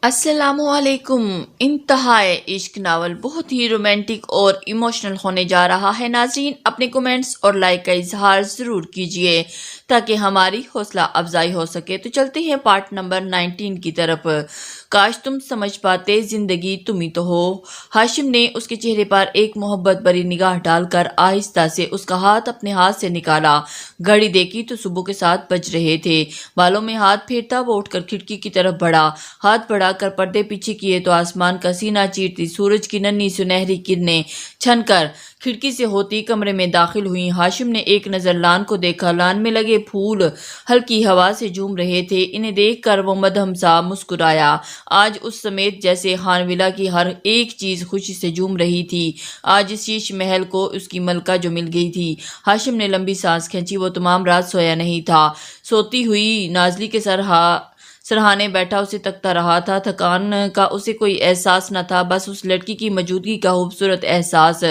السلام علیکم۔ انتہائے عشق ناول بہت ہی رومانٹک اور ایموشنل ہونے جا رہا ہے۔ ناظرین اپنے کومنٹس اور لائک کا اظہار ضرور کیجیے تاکہ ہماری حوصلہ افزائی ہو سکے۔ تو چلتے ہیں پارٹ نمبر 19 کی طرف۔ کاش تم سمجھ پاتے زندگی تم ہی تو ہو۔ ہاشم نے اس کے چہرے پر ایک محبت بھری نگاہ ڈال کر آہستہ سے اس کا ہاتھ اپنے ہاتھ سے نکالا۔ گھڑی دیکھی تو صبح کے 7 بج رہے تھے۔ بالوں میں ہاتھ پھیرتا وہ اٹھ کر کھڑکی کی طرف بڑھا۔ ہاتھ بڑھا کر پردے پیچھے کیے تو آسمان کا سینہ چیرتی سورج کی ننھی سنہری کرنیں چھن کر کھڑکی سے ہوتی کمرے میں داخل ہوئیں۔ ہاشم نے ایک نظر لان کو دیکھا۔ لان میں لگے پھول ہلکی ہوا سے جھوم رہے تھے۔ انہیں دیکھ کر وہ مدھم سا مسکرایا۔ آج اس سمیت جیسے خانویلا کی ہر ایک چیز خوشی سے جھوم رہی تھی۔ آج اس شیش محل کو اس کی ملکہ جو مل گئی تھی۔ ہاشم نے لمبی سانس کھینچی۔ وہ تمام رات سویا نہیں تھا۔ سوتی ہوئی نازلی کے سرہانے بیٹھا اسے تکتا رہا تھا۔ تھکان کا اسے کوئی احساس نہ تھا، بس اس لڑکی کی موجودگی کا خوبصورت احساس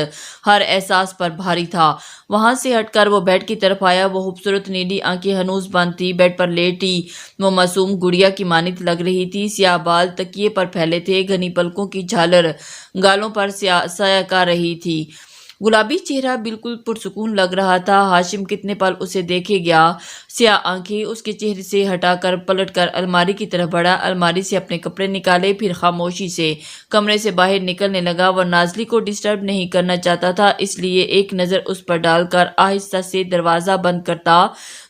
ہر احساس پر بھاری تھا۔ وہاں سے ہٹ کر وہ بیڈ کی طرف آیا۔ وہ خوبصورت نیلی آنکھیں ہنوز بند تھی۔ بیڈ پر لیٹی وہ معصوم گڑیا کی مانند لگ رہی تھی۔ سیاہ بال تکیے پر پھیلے تھے۔ گھنی پلکوں کی جھالر گالوں پر سایہ کر رہی تھی۔ گلابی چہرہ بالکل پرسکون لگ رہا تھا۔ ہاشم کتنے پل اسے دیکھے گیا۔ سیاہ آنکھیں اس کے چہرے سے ہٹا کر پلٹ کر الماری کی طرف بڑھا۔ الماری سے اپنے کپڑے نکالے، پھر خاموشی سے کمرے سے باہر نکلنے لگا۔ وہ نازلی کو ڈسٹرب نہیں کرنا چاہتا تھا، اس لیے ایک نظر اس پر ڈال کر آہستہ سے دروازہ بند کرتا،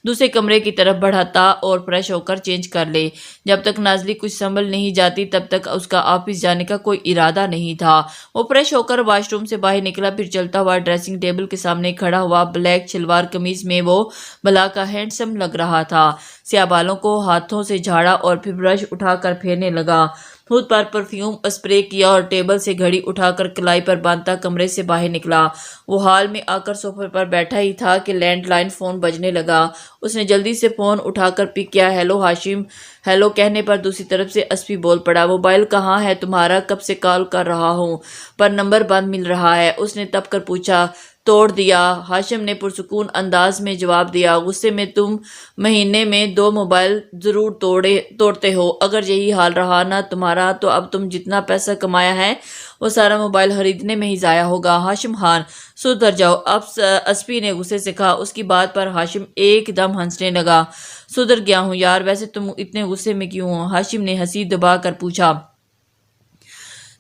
دوسرے کمرے کی طرف بڑھاتا اور فریش ہو کر چینج کر لے۔ جب تک نازلی کچھ سنبھل نہیں جاتی تب تک اس کا آفس جانے کا کوئی ارادہ نہیں تھا۔ وہ فریش ہو کر واش روم سے باہر نکلا، پھر چلتا ہوا ڈریسنگ ٹیبل کے سامنے کھڑا ہوا۔ بلیک شلوار قمیض میں وہ بلا کا ہینڈسم لگ رہا تھا۔ سیاہ بالوں کو ہاتھوں سے جھاڑا اور پھر برش اٹھا کر پھیرنے لگا۔ خود پر پرفیوم اسپرے کیا اور ٹیبل سے گھڑی اٹھا کر کلائی پر باندھتا کمرے سے باہر نکلا۔ وہ ہال میں آ کر صوفے پر بیٹھا ہی تھا کہ لینڈ لائن فون بجنے لگا۔ اس نے جلدی سے فون اٹھا کر پک کیا۔ ہیلو ہاشم۔ ہیلو کہنے پر دوسری طرف سے اسفی بول پڑا۔ موبائل کہاں ہے تمہارا؟ کب سے کال کر رہا ہوں پر نمبر بند مل رہا ہے۔ اس نے تپ کر پوچھا۔ توڑ دیا، ہاشم نے پرسکون انداز میں جواب دیا۔ غصے میں تم مہینے میں 2 موبائل ضرور توڑتے ہو۔ اگر یہی حال رہا نا تمہارا تو اب تم جتنا پیسہ کمایا ہے وہ سارا موبائل خریدنے میں ہی ضائع ہوگا۔ ہاشم خان سدھر جاؤ اب، اسفی نے غصے سے کہا۔ اس کی بات پر ہاشم ایک دم ہنسنے لگا۔ سدھر گیا ہوں یار، ویسے تم اتنے غصے میں کیوں ہو؟ ہاشم نے ہنسی دبا کر پوچھا۔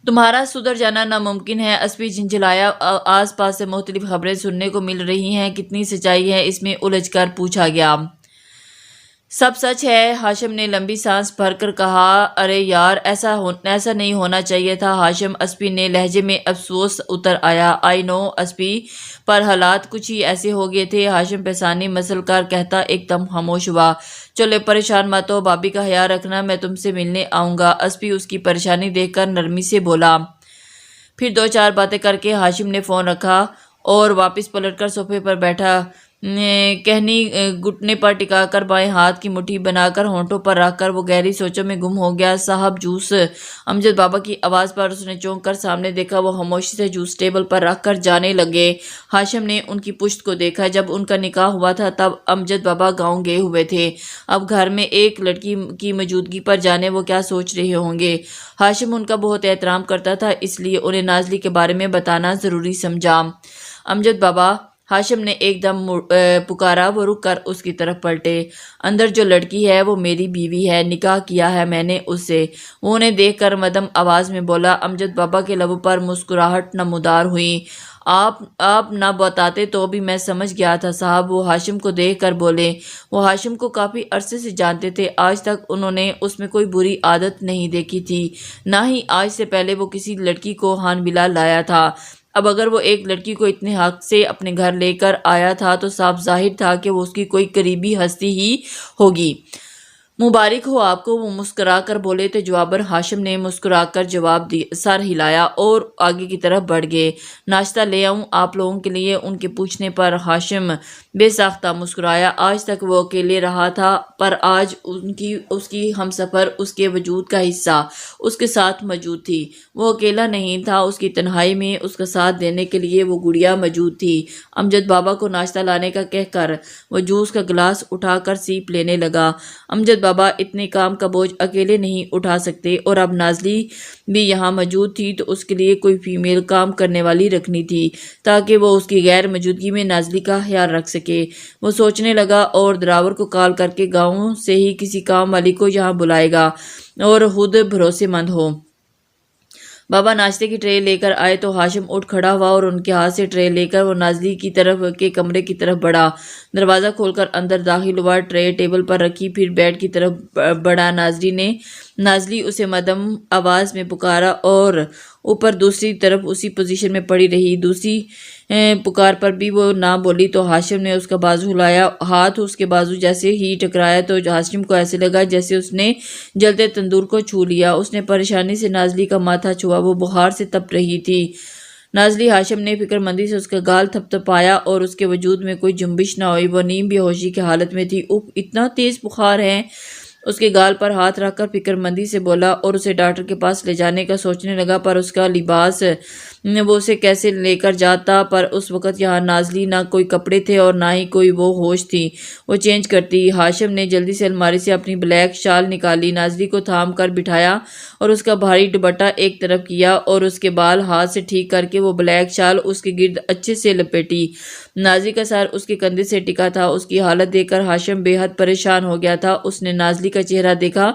تمہارا سدھر جانا ناممکن ہے، اسفی جھنجھلایا۔ آس پاس سے مختلف خبریں سننے کو مل رہی ہیں، کتنی سچائی ہے اس میں الجھ کر پوچھا گیا۔ سب سچ ہے، ہاشم نے لمبی سانس بھر کر کہا۔ ارے یار ایسا نہیں ہونا چاہیے تھا ہاشم، اسفی نے لہجے میں افسوس اتر آیا۔ آئی نو اسفی، پر حالات کچھ ہی ایسے ہو گئے تھے۔ ہاشم پیشانی مسل کر کہتا ایک دم خاموش ہوا۔ چلو پریشان مت ہو، بھابھی کا خیال رکھنا، میں تم سے ملنے آؤں گا۔ اسفی اس کی پریشانی دیکھ کر نرمی سے بولا۔ پھر 2-4 باتیں کر کے ہاشم نے فون رکھا اور واپس پلٹ کر صوفے پر بیٹھا۔ کہنی گھٹنے پر ٹکا کر بائیں ہاتھ کی مٹھی بنا کر ہونٹوں پر رکھ کر وہ گہری سوچوں میں گم ہو گیا۔ صاحب جوس۔ امجد بابا کی آواز پر اس نے چونک کر سامنے دیکھا۔ وہ خاموشی سے جوس ٹیبل پر رکھ کر جانے لگے۔ ہاشم نے ان کی پشت کو دیکھا۔ جب ان کا نکاح ہوا تھا تب امجد بابا گاؤں گئے ہوئے تھے۔ اب گھر میں ایک لڑکی کی موجودگی پر جانے وہ کیا سوچ رہے ہوں گے۔ ہاشم ان کا بہت احترام کرتا تھا، اس لیے انہیں نازلی کے بارے میں بتانا ضروری سمجھا۔ امجد بابا، ہاشم نے ایک دم پکارا۔ وہ رک کر اس کی طرف پلٹے۔ اندر جو لڑکی ہے وہ میری بیوی ہے، نکاح کیا ہے میں نے اس سے، وہ انہیں دیکھ کر مدھم آواز میں بولا۔ امجد بابا کے لبوں پر مسکراہٹ نمودار ہوئی۔ آپ نہ بتاتے تو بھی میں سمجھ گیا تھا صاحب، وہ ہاشم کو دیکھ کر بولے۔ وہ ہاشم کو کافی عرصے سے جانتے تھے، آج تک انہوں نے اس میں کوئی بری عادت نہیں دیکھی تھی، نہ ہی آج سے پہلے وہ کسی لڑکی کو خانویلا لایا تھا۔ اب اگر وہ ایک لڑکی کو اتنے حق سے اپنے گھر لے کر آیا تھا تو صاف ظاہر تھا کہ وہ اس کی کوئی قریبی ہستی ہی ہوگی۔ مبارک ہو آپ کو، وہ مسکرا کر بولے تھے جواباً ہاشم نے مسکرا کر جواب سر ہلایا اور آگے کی طرف بڑھ گئے۔ ناشتہ لے آؤں آپ لوگوں کے لیے؟ ان کے پوچھنے پر ہاشم بے ساختہ مسکرایا۔ آج تک وہ اکیلے رہا تھا پر آج اس کی ہمسفر اس کے وجود کا حصہ اس کے ساتھ موجود تھی۔ وہ اکیلا نہیں تھا، اس کی تنہائی میں اس کا ساتھ دینے کے لیے وہ گڑیا موجود تھی۔ امجد بابا کو ناشتہ لانے کا کہہ کر وہ جوس کا گلاس اٹھا کر سیپ لینے لگا۔ امجد بابا اتنے کام کا بوجھ اکیلے نہیں اٹھا سکتے، اور اب نازلی بھی یہاں موجود تھی تو اس کے لیے کوئی فیمیل کام کرنے والی رکھنی تھی تاکہ وہ اس کی غیر موجودگی میں نازلی کا خیال رکھ سکے۔ وہ سوچنے لگا اور دراور کو کال کر کے گاؤں سے ہی کسی کام والی کو یہاں بلائے گا اور خود بھروسے مند ہو۔ بابا ناشتے کی ٹرے لے کر آئے تو ہاشم اٹھ کھڑا ہوا اور ان کے ہاتھ سے ٹرے لے کر وہ نازلی کی طرف کے کمرے کی طرف بڑھا۔ دروازہ کھول کر اندر داخل ہوا، ٹرے ٹیبل پر رکھی، پھر بیڈ کی طرف بڑھا۔ نازلی اسے مدم آواز میں پکارا اور اوپر دوسری طرف اسی پوزیشن میں پڑی رہی۔ دوسری پکار پر بھی وہ نہ بولی تو ہاشم نے اس کا بازو ہلایا۔ ہاتھ اس کے بازو جیسے ہی ٹکرایا تو ہاشم کو ایسے لگا جیسے اس نے جلتے تندور کو چھو لیا۔ اس نے پریشانی سے نازلی کا ماتھا چھوا، وہ بخار سے تپ رہی تھی۔ نازلی ہاشم نے فکر مندی سے اس کا گال تھپ تھپایا اور اس کے وجود میں کوئی جنبش نہ ہوئی۔ وہ نیم بے ہوشی کی حالت میں تھی۔ اوف، اتنا تیز بخار ہے؟ اس کے گال پر ہاتھ رکھ کر فکر مندی سے بولا اور اسے ڈاکٹر کے پاس لے جانے کا سوچنے لگا، پر اس کا لباس وہ اسے کیسے لے کر جاتا۔ پر اس وقت یہاں نازلی نہ کوئی کپڑے تھے اور نہ ہی کوئی وہ ہوش تھی وہ چینج کرتی۔ ہاشم نے جلدی سے الماری سے اپنی بلیک شال نکالی، نازلی کو تھام کر بٹھایا اور اس کا بھاری دوپٹہ ایک طرف کیا اور اس کے بال ہاتھ سے ٹھیک کر کے وہ بلیک شال اس کے گرد اچھے سے لپیٹی۔ نازلی کا سر اس کے کندھے سے ٹکا تھا۔ اس کی حالت دیکھ کر ہاشم بے حد پریشان ہو گیا تھا۔ اس نے نازلی کا چہرہ دیکھا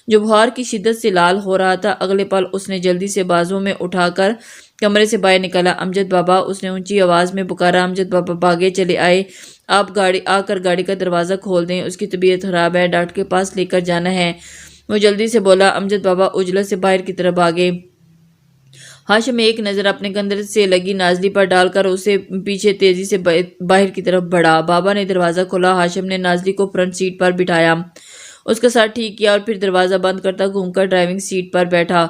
جو بخار کی شدت سے لال ہو رہا تھا۔ اگلے پل اس نے جلدی سے بازو میں اٹھا کر کمرے سے باہر نکالا۔ امجد بابا، اس نے اونچی آواز میں پکارا۔ امجد بابا بھاگے چلے آئے۔ آپ آ کر گاڑی کا دروازہ کھول دیں، اس کی طبیعت خراب ہے، ڈاکٹر کے پاس لے کر جانا ہے، وہ جلدی سے بولا۔ امجد بابا عجلت سے باہر کی طرف بھاگے۔ ہاشم ایک نظر اپنے کندھے سے لگی نازلی پر ڈال کر اسے پیچھے تیزی سے باہر کی طرف بڑھا۔ بابا نے دروازہ کھولا۔ ہاشم نے نازلی کو فرنٹ سیٹ پر بٹھایا، اس کا سر ٹھیک کیا اور پھر دروازہ بند کرتا گھوم کر ڈرائیونگ سیٹ پر بیٹھا۔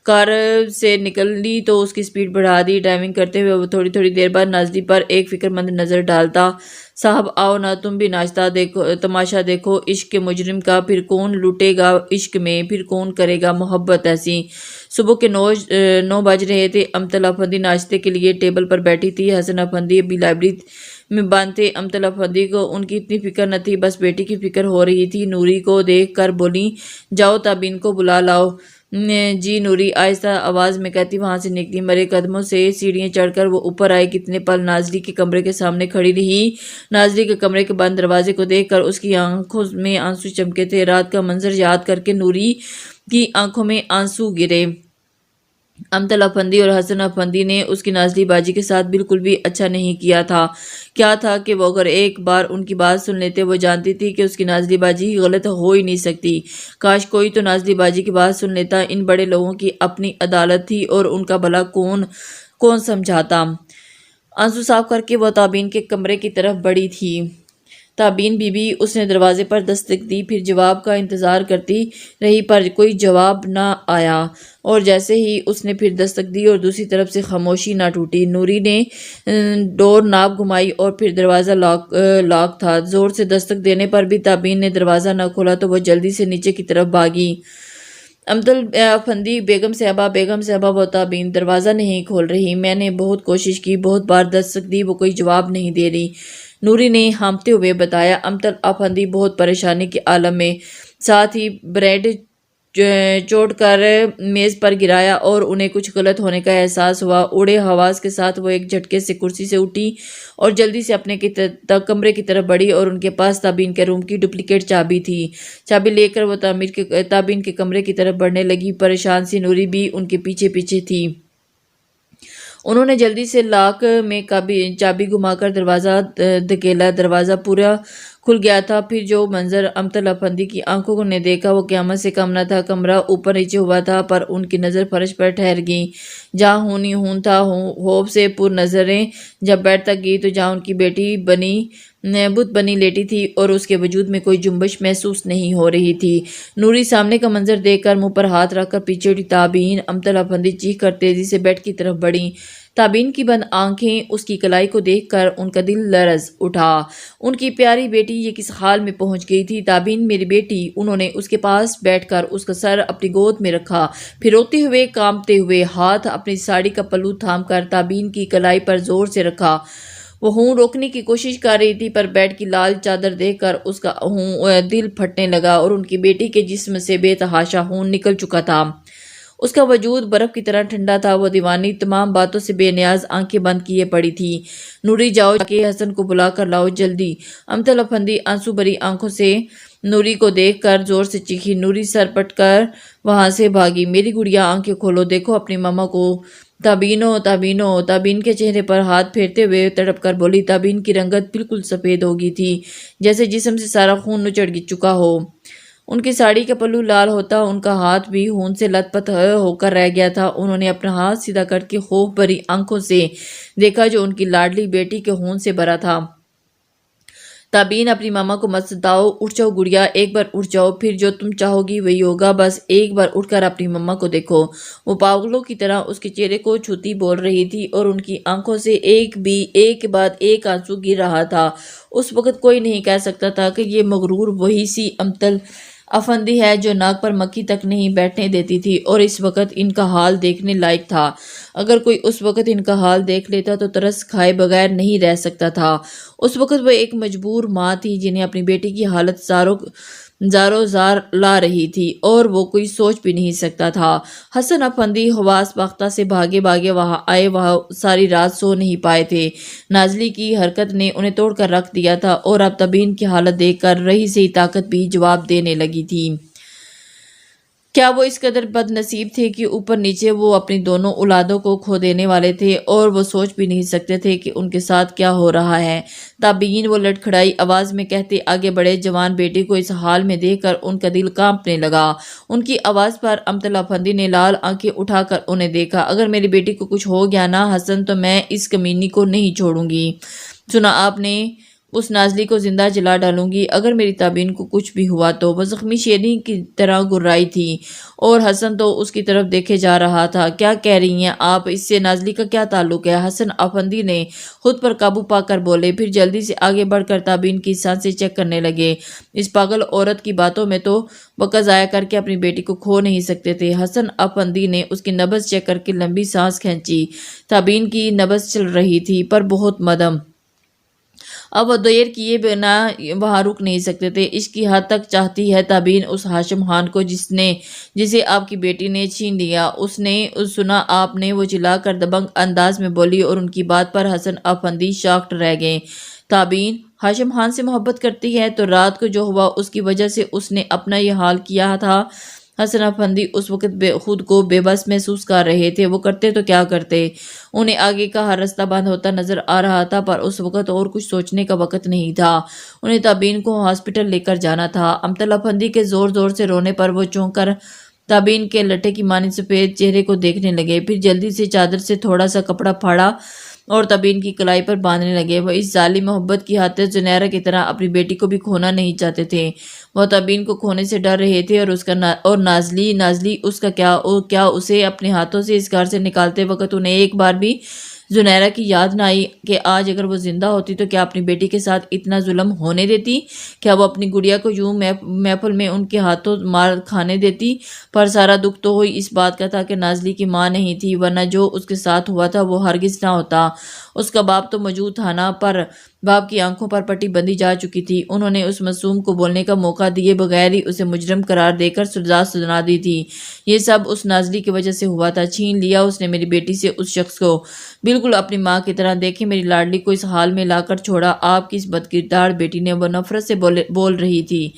کار سے نکلی تو اس کی سپیڈ بڑھا دی۔ ڈرائیونگ کرتے ہوئے وہ تھوڑی تھوڑی دیر بعد نازلی پر ایک فکر مند نظر ڈالتا۔ صاحب آؤ نا، تم بھی تماشا دیکھو عشق کے مجرم کا، پھر کون لٹے گا عشق میں، پھر کون کرے گا محبت ایسی۔ صبح کے 9 بج رہے تھے۔ امطل افندی ناشتے کے لیے ٹیبل پر بیٹھی تھی۔ حسن افندی ابھی لائبریری میں بند تھے۔ امطل افندی کو ان کی اتنی فکر نہ تھی، بس بیٹی کی فکر ہو رہی تھی۔ نوری کو دیکھ کر بولی، جاؤ تابین کو بلا لاؤ۔ جی نوری آہستہ آواز میں کہتی وہاں سے نکلی۔ مرے قدموں سے سیڑھیاں چڑھ کر وہ اوپر آئی۔ کتنے پل نازلی کے کمرے کے سامنے کھڑی رہی۔ نازلی کے کمرے کے بند دروازے کو دیکھ کر اس کی آنکھوں میں آنسو چمکے تھے۔ رات کا منظر یاد کر کے نوری کی آنکھوں میں آنسو گرے۔ امطل افندی اور حسن افندی نے اس کی نازلی باجی کے ساتھ بالکل بھی اچھا نہیں کیا تھا۔ کیا تھا کہ وہ اگر ایک بار ان کی بات سن لیتے، وہ جانتی تھی کہ اس کی نازلی باجی غلط ہو ہی نہیں سکتی۔ کاش کوئی تو نازلی باجی کی بات سن لیتا۔ ان بڑے لوگوں کی اپنی عدالت تھی اور ان کا بھلا کون سمجھاتا۔ آنسو صاف کر کے وہ تابین کے کمرے کی طرف بڑھی تھی۔ تابین بی بی، اس نے دروازے پر دستک دی، پھر جواب کا انتظار کرتی رہی پر کوئی جواب نہ آیا، اور جیسے ہی اس نے پھر دستک دی اور دوسری طرف سے خاموشی نہ ٹوٹی۔ نوری نے ڈور ناب گھمائی اور پھر دروازہ لاک تھا۔ زور سے دستک دینے پر بھی تابین نے دروازہ نہ کھولا تو وہ جلدی سے نیچے کی طرف بھاگی۔ امطل افندی، بیگم صاحبہ، وہ تابین دروازہ نہیں کھول رہی۔ میں نے بہت کوشش کی، بہت بار دستک دی، وہ کوئی جواب نہیں دے رہی، نوری نے ہانپتے ہوئے بتایا۔ امطل افندی بہت پریشانی کے عالم میں، ساتھ ہی بریڈ چوٹ کر میز پر گرایا اور انہیں کچھ غلط ہونے کا احساس ہوا۔ اڑے حواس کے ساتھ وہ ایک جھٹکے سے کرسی سے اٹھی اور جلدی سے اپنے کمرے کی طرف بڑھی، اور ان کے پاس تابین کے روم کی ڈپلیکیٹ چابی تھی۔ چابی لے کر وہ تابین کے کمرے کی طرف بڑھنے لگی۔ پریشان سی نوری بھی ان کے پیچھے پیچھے تھی۔ انہوں نے جلدی سے لاک میں چابی گھما کر دروازہ دھکیلا۔ دروازہ پورا کھل گیا تھا۔ پھر جو منظر امطل افندی کی آنکھوں نے دیکھا وہ قیامت سے کم نہ تھا۔ کمرہ اوپر نیچے ہوا تھا پر ان کی نظر فرش پر ٹھہر گئی۔ جہاں ہونی ہون تھا، خوف سے پر نظریں جب بیڈ تک گئی تو جہاں ان کی بیٹی بت بنی لیٹی تھی اور اس کے وجود میں کوئی جنبش محسوس نہیں ہو رہی تھی۔ نوری سامنے کا منظر دیکھ کر منہ پر ہاتھ رکھ کر پیچھے اٹھی۔ تابین! امطل افندی چیخ کر تیزی سے بیڈ کی طرف بڑھی۔ تابین کی بند آنکھیں اس کی کلائی کو دیکھ کر ان کا دل لرز اٹھا۔ ان کی پیاری بیٹی یہ کس حال میں پہنچ گئی تھی؟ تابین، میری بیٹی! انہوں نے اس کے پاس بیٹھ کر اس کا سر اپنی گود میں رکھا، پھر روتے ہوئے کانپتے ہوئے ہاتھ اپنی ساڑی کا پلو تھام کر تابین کی کلائی پر زور سے رکھا۔ وہ ہوں روکنے کی کوشش کر رہی تھی، پر بیڈ کی لال چادر دیکھ کر اس کا دل پھٹنے لگا اور ان کی بیٹی کے جسم سے بے تحاشا خون نکل چکا تھا۔ اس کا وجود برف کی طرح ٹھنڈا تھا۔ وہ دیوانی تمام باتوں سے بے نیاز آنکھیں بند کیے پڑی تھی۔ نوری جاؤ کہ حسن کو بلا کر لاؤ جلدی۔ امطل افندی آنسو بھری آنکھوں سے نوری کو دیکھ کر زور سے چیخی۔ نوری سر پٹ کر وہاں سے بھاگی۔ میری گڑیا آنکھیں کھولو، دیکھو اپنی ماما کو۔ تابینو تابینو، تابین کے چہرے پر ہاتھ پھیرتے ہوئے تڑپ کر بولی۔ تابین کی رنگت بالکل سفید ہو گئی تھی، جیسے جسم سے سارا خون نچڑ چکا ہو۔ ان کی ساڑی کا پلو لال ہوتا، ان کا ہاتھ بھی خون سے لت پت ہو کر رہ گیا تھا۔ انہوں نے اپنا ہاتھ سیدھا کر کے خوف بھری آنکھوں سے دیکھا جو ان کی لاڈلی بیٹی کے خون سے بھرا تھا۔ تابین، اپنی ماما کو مت ستاؤ، اٹھ جاؤ گڑیا، ایک بار اٹھ جاؤ، پھر جو تم چاہو گی وہی ہوگا، بس ایک بار اٹھ کر اپنی ماما کو دیکھو۔ وہ پاگلوں کی طرح اس کے چہرے کو چھوتی بول رہی تھی اور ان کی آنکھوں سے ایک کے بعد ایک آنسو گر رہا تھا۔ اس وقت کوئی نہیں کہہ سکتا تھا کہ یہ مغرور وہی سی امطل افندی ہے جو ناک پر مکھی تک نہیں بیٹھنے دیتی تھی اور اس وقت ان کا حال دیکھنے لائق تھا۔ اگر کوئی اس وقت ان کا حال دیکھ لیتا تو ترس کھائے بغیر نہیں رہ سکتا تھا۔ اس وقت وہ ایک مجبور ماں تھی جنہیں اپنی بیٹی کی حالت زارو زار لا رہی تھی اور وہ کوئی سوچ بھی نہیں سکتا تھا۔ حسن افندی حواس باختہ سے بھاگے وہاں آئے۔ وہاں ساری رات سو نہیں پائے تھے۔ نازلی کی حرکت نے انہیں توڑ کر رکھ دیا تھا اور اب تبین کی حالت دیکھ کر رہی سے طاقت بھی جواب دینے لگی تھی۔ کیا وہ اس قدر بد نصیب تھے کہ اوپر نیچے وہ اپنی دونوں اولادوں کو کھو دینے والے تھے اور وہ سوچ بھی نہیں سکتے تھے کہ ان کے ساتھ کیا ہو رہا ہے۔ تابعین، وہ لڑکھڑائی آواز میں کہتے آگے بڑھے۔ جوان بیٹی کو اس حال میں دیکھ کر ان کا دل کانپنے لگا۔ ان کی آواز پر امطل افندی نے لال آنکھیں اٹھا کر انہیں دیکھا۔ اگر میری بیٹی کو کچھ ہو گیا نا حسن تو میں اس کمینی کو نہیں چھوڑوں گی۔ سنا آپ نے؟ اس نازلی کو زندہ جلا ڈالوں گی۔ اگر میری تابین کو کچھ بھی ہوا تو۔ وہ زخمی شیرنی کی طرح گررائی تھی اور حسن تو اس کی طرف دیکھے جا رہا تھا۔ کیا کہہ رہی ہیں آپ؟ اس سے نازلی کا کیا تعلق ہے؟ حسن افندی نے خود پر قابو پا کر بولے، پھر جلدی سے آگے بڑھ کر تابین کی سانسیں چیک کرنے لگے۔ اس پاگل عورت کی باتوں میں تو وقت ضائع کر کے اپنی بیٹی کو کھو نہیں سکتے تھے۔ حسن افندی نے اس کی نبض چیک کر کے لمبی سانس کھینچی۔ تابین کی نبض چل رہی تھی پر بہت مدھم۔ اب وہ دیر کیے بنا وہاں رک نہیں سکتے تھے۔ عشق کی حد تک چاہتی ہے تابین اس ہاشم خان کو جسے آپ کی بیٹی نے چھین لیا۔ اس نے سنا آپ نے؟ وہ چلا کر دبنگ انداز میں بولی اور ان کی بات پر حسن افندی شاکڈ رہ گئے۔ تابین ہاشم خان سے محبت کرتی ہے تو رات کو جو ہوا اس کی وجہ سے اس نے اپنا یہ حال کیا تھا۔ حسن افندی اس وقت خود کو بے بس محسوس کر رہے تھے۔ وہ کرتے تو کیا کرتے؟ انہیں آگے کا ہر رستہ بند ہوتا نظر آ رہا تھا پر اس وقت اور کچھ سوچنے کا وقت نہیں تھا۔ انہیں تابین کو ہاسپٹل لے کر جانا تھا۔ امطل افندی کے زور زور سے رونے پر وہ چونک کر تابین کے لٹے کی مانند سفید چہرے کو دیکھنے لگے، پھر جلدی سے چادر سے تھوڑا سا کپڑا پھاڑا اور تابین کی کلائی پر باندھنے لگے۔ وہ اس ظالم محبت کی خاطر زنیرہ کی طرح اپنی بیٹی کو بھی کھونا نہیں چاہتے تھے۔ وہ تابین کو کھونے سے ڈر رہے تھے اور نازلی اس کا کیا اسے اپنے ہاتھوں سے اس گھر سے نکالتے وقت انہیں ایک بار بھی زنیرہ کی یاد نہ آئی کہ آج اگر وہ زندہ ہوتی تو کیا اپنی بیٹی کے ساتھ اتنا ظلم ہونے دیتی؟ کیا وہ اپنی گڑیا کو یوں محفل میں ان کے ہاتھوں مار کھانے دیتی؟ پر سارا دکھ تو اس بات کا تھا کہ نازلی کی ماں نہیں تھی، ورنہ جو اس کے ساتھ ہوا تھا وہ ہرگز نہ ہوتا۔ اس کا باپ تو موجود تھا نا، پر باپ کی آنکھوں پر پٹی بندھی جا چکی تھی۔ انہوں نے اس معصوم کو بولنے کا موقع دیے بغیر ہی اسے مجرم قرار دے کر سزا سنا دی تھی۔ یہ سب اس نازلی کی وجہ سے ہوا تھا۔ چھین لیا اس نے میری بیٹی سے اس شخص کو، بالکل اپنی ماں کی طرح۔ دیکھیں میری لاڈلی کو اس حال میں لا کر چھوڑا آپ کی اس بدکردار بیٹی نے، وہ نفرت سے بول رہی تھی۔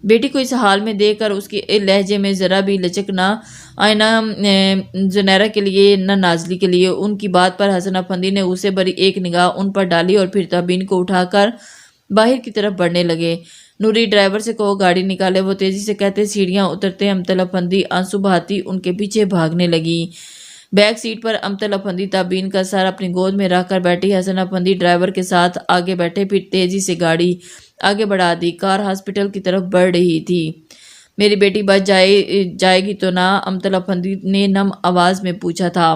بیٹی کو اس حال میں دیکھ کر اس کے لہجے میں ذرا بھی لچک نہ آئی، نہ زنیرہ کے لیے نہ نازلی کے لیے۔ ان کی بات پر حسن افندی نے غصے بھری ایک نگاہ ان پر ڈالی اور پھر تابین کو اٹھا کر باہر کی طرف بڑھنے لگے۔ نوری ڈرائیور سے کہو گاڑی نکالے، وہ تیزی سے کہتے سیڑھیاں اترتے امطل افندی آنسو بہاتی ان کے پیچھے بھاگنے لگی۔ بیک سیٹ پر امطل افندی تابین کا سر اپنی گود میں رکھ کر بیٹھی۔ حسن افندی ڈرائیور کے ساتھ آگے بیٹھے، پھر تیزی سے گاڑی آگے بڑھا دی۔ کار ہاسپٹل کی طرف بڑھ رہی تھی۔ میری بیٹی بچ جائے گی تو نہ؟ امطل افندی نے نم آواز میں پوچھا تھا۔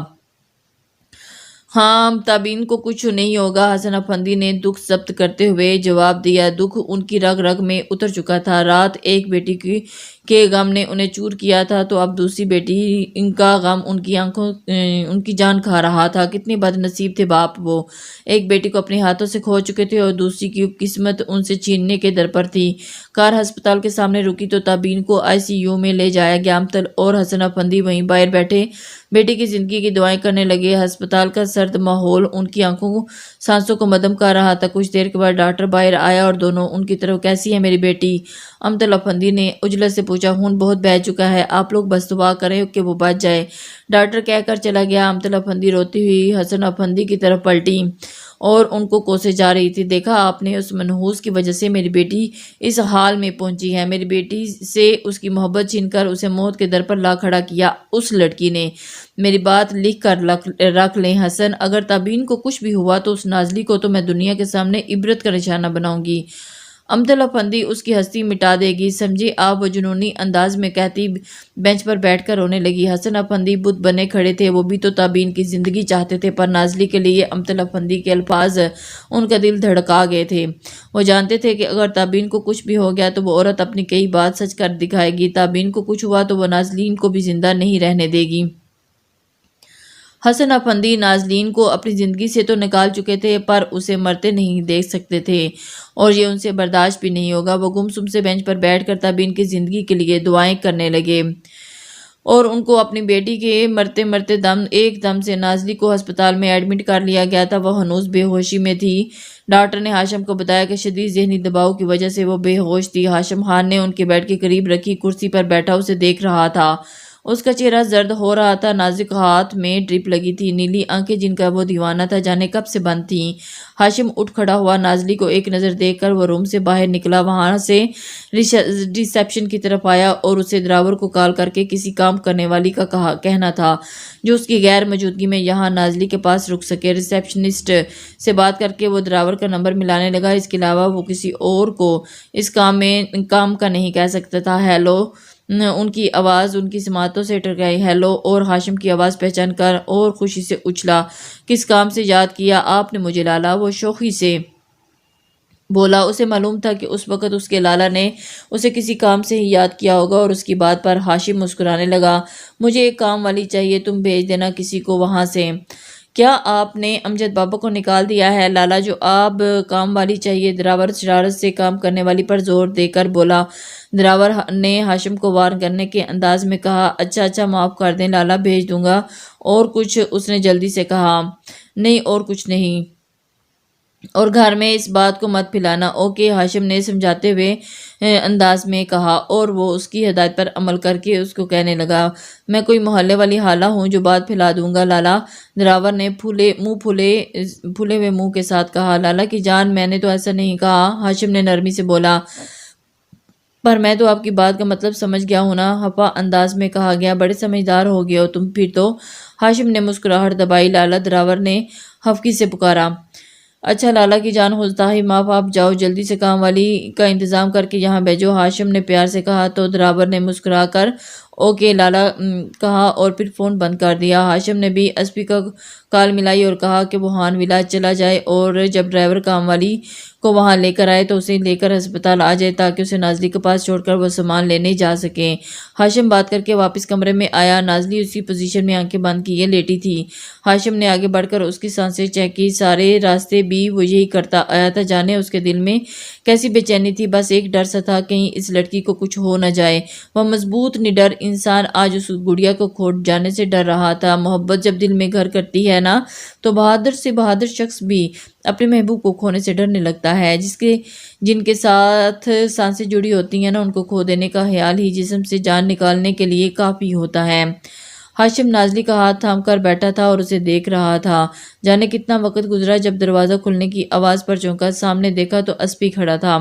ہاں، تابین کو کچھ نہیں ہوگا، حسن افندی نے دکھ ضبط کرتے ہوئے جواب دیا۔ دکھ ان کی رگ رگ میں اتر چکا تھا۔ رات ایک بیٹی کے غم نے انہیں چور کیا تھا تو اب دوسری بیٹی ان کا غم ان کی جان کھا رہا تھا۔ کتنے بد نصیب تھے باپ وہ، ایک بیٹی کو اپنے ہاتھوں سے کھو چکے تھے اور دوسری کی قسمت ان سے چھیننے کے در پر تھی۔ کار ہسپتال کے سامنے رکی تو تابین کو ICU میں لے جایا گیا۔ امتل اور حسن افندی وہیں باہر بیٹھے بیٹی کی زندگی کی دعائیں کرنے لگے۔ ہسپتال کا سرد ماحول ان کی سانسوں کو مدھم کر رہا تھا۔ کچھ دیر کے بعد ڈاکٹر باہر آیا اور دونوں ان کی طرف کیسی ہے میری بیٹی؟ امتل افندی نے عجلت سے پوچھا۔ خون بہت بہہ چکا ہے، آپ لوگ بس دعا کریں کہ وہ بچ جائے، ڈاکٹر کہہ کر چلا گیا۔ امتل افندی روتی ہوئی حسن افندی کی طرف پلٹی اور ان کو کوسے جا رہی تھی۔ دیکھا آپ نے، اس منحوس کی وجہ سے میری بیٹی اس حال میں پہنچی ہے۔ میری بیٹی سے اس کی محبت چھین کر اسے موت کے در پر لا کھڑا کیا اس لڑکی نے۔ میری بات لکھ کر رکھ لیں حسن، اگر تابین کو کچھ بھی ہوا تو اس نازلی کو تو میں دنیا کے سامنے عبرت کا نشانہ بناؤں گی۔ امتل افندی اس کی ہستی مٹا دے گی، سمجھے آپ؟ وہ جنونی انداز میں کہتی بینچ پر بیٹھ کر رونے لگی۔ حسن افندی بت بنے کھڑے تھے، وہ بھی تو تابین کی زندگی چاہتے تھے، پر نازلی کے لیے امتل افندی کے الفاظ ان کا دل دھڑکا گئے تھے۔ وہ جانتے تھے کہ اگر تابین کو کچھ بھی ہو گیا تو وہ عورت اپنی کئی بات سچ کر دکھائے گی۔ تابین کو کچھ ہوا تو وہ نازلین کو بھی زندہ نہیں رہنے دے گی۔ حسن افندی نازلین کو اپنی زندگی سے تو نکال چکے تھے، پر اسے مرتے نہیں دیکھ سکتے تھے اور یہ ان سے برداشت بھی نہیں ہوگا۔ وہ گمسم سے بینچ پر بیٹھ کر تابین کی زندگی کے لیے دعائیں کرنے لگے اور ان کو اپنی بیٹی کے مرتے ایک دم سے نازلی کو ہسپتال میں ایڈمٹ کر لیا گیا تھا۔ وہ ہنوز بے ہوشی میں تھی۔ ڈاکٹر نے ہاشم کو بتایا کہ شدید ذہنی دباؤ کی وجہ سے وہ بے ہوش تھی۔ ہاشم خان نے ان کے بیڈ کے قریب رکھی کرسی پر بیٹھا اسے دیکھ رہا تھا۔ اس کا چہرہ زرد ہو رہا تھا، نازک ہاتھ میں ڈرپ لگی تھی، نیلی آنکھیں جن کا وہ دیوانہ تھا جانے کب سے بند تھیں۔ ہاشم اٹھ کھڑا ہوا، نازلی کو ایک نظر دیکھ کر وہ روم سے باہر نکلا، وہاں سے ریسیپشن کی طرف آیا اور اسے دراور کو کال کر کے کسی کام کرنے والی کا کہنا تھا جو اس کی غیر موجودگی میں یہاں نازلی کے پاس رک سکے۔ ریسیپشنسٹ سے بات کر کے وہ دراور کا نمبر ملانے لگا، اس کے علاوہ وہ کسی اور کو اس کام کا نہیں کہہ سکتا تھا۔ ہیلو، ان کی آواز ان کی سماعتوں سے ٹکرائی۔ ہیلو، اور ہاشم کی آواز پہچان کر اور خوشی سے اچھلا۔ کس کام سے یاد کیا آپ نے مجھے لالا؟ وہ شوخی سے بولا۔ اسے معلوم تھا کہ اس وقت اس کے لالا نے اسے کسی کام سے ہی یاد کیا ہوگا اور اس کی بات پر ہاشم مسکرانے لگا۔ مجھے ایک کام والی چاہیے، تم بھیج دینا کسی کو وہاں سے۔ کیا آپ نے امجد بابا کو نکال دیا ہے لالا؟ جو آپ کام والی چاہیے، دراور شرارت سے کام کرنے والی پر زور دے کر بولا۔ دراور نے ہاشم کو وارن کرنے کے انداز میں کہا، اچھا معاف کر دیں لالا، بھیج دوں گا۔ اور کچھ؟ اس نے جلدی سے کہا۔ نہیں، اور کچھ نہیں، اور گھر میں اس بات کو مت پھیلانا۔ اوکے، ہاشم نے سمجھاتے ہوئے انداز میں کہا اور وہ اس کی ہدایت پر عمل کر کے اس کو کہنے لگا، میں کوئی محلے والی حالہ ہوں جو بات پھیلا دوں گا لالا؟ دراور نے پھولے ہوئے منہ کے ساتھ کہا۔ لالا کی جان، میں نے تو ایسا نہیں کہا، ہاشم نے نرمی سے بولا، پر میں تو آپ کی بات کا مطلب سمجھ گیا ہوں نا، ہپا انداز میں کہا گیا۔ بڑے سمجھدار ہو گئے ہو تم پھر تو، ہاشم نے مسکراہٹ دبائی۔ لالا، دراور نے خفگی سے پکارا۔ اچھا لالا کی جان، ہوتا ہی معاف، آپ جاؤ جلدی سے کام والی کا انتظام کر کے یہاں بھیجو، ہاشم نے پیار سے کہا تو دراور نے مسکرا کر اوکے لالا کہا اور پھر فون بند کر دیا۔ ہاشم نے بھی ایس پی کا کال ملائی اور کہا کہ وہ ہان ولاج چلا جائے اور جب ڈرائیور کام والی کو وہاں لے کر آئے تو اسے لے کر ہسپتال آ جائے تاکہ اسے نازلی کے پاس چھوڑ کر وہ سامان لینے جا سکیں۔ ہاشم بات کر کے واپس کمرے میں آیا، نازلی اسی پوزیشن میں آنکھیں بند کیے لیٹی تھی۔ ہاشم نے آگے بڑھ کر اس کی سانسیں چیک کی، سارے راستے بھی وہ یہی کرتا آیا تھا، جانے اس کے دل میں کیسی بے چینی تھی، بس ایک ڈر سا تھا کہیں اس لڑکی کو کچھ ہو نہ جائے۔ وہ مضبوط نڈر انسان آج اس گڑیا کو کھوٹ جانے سے ڈر رہا تھا۔ محبت جب دل میں گھر کرتی ہے نا تو بہادر سے بہادر شخص بھی اپنے محبوب کو کھونے سے ڈرنے لگتا ہے۔ جن کے ساتھ سانسیں جڑی ہوتی ہیں نا، ان کو کھو دینے کا خیال ہی جسم سے جان نکالنے کے لیے کافی ہوتا ہے۔ ہاشم نازلی کا ہاتھ تھام کر بیٹھا تھا اور اسے دیکھ رہا تھا۔ جانے کتنا وقت گزرا، جب دروازہ کھلنے کی آواز پر چونکا، سامنے دیکھا تو ایس پی کھڑا تھا۔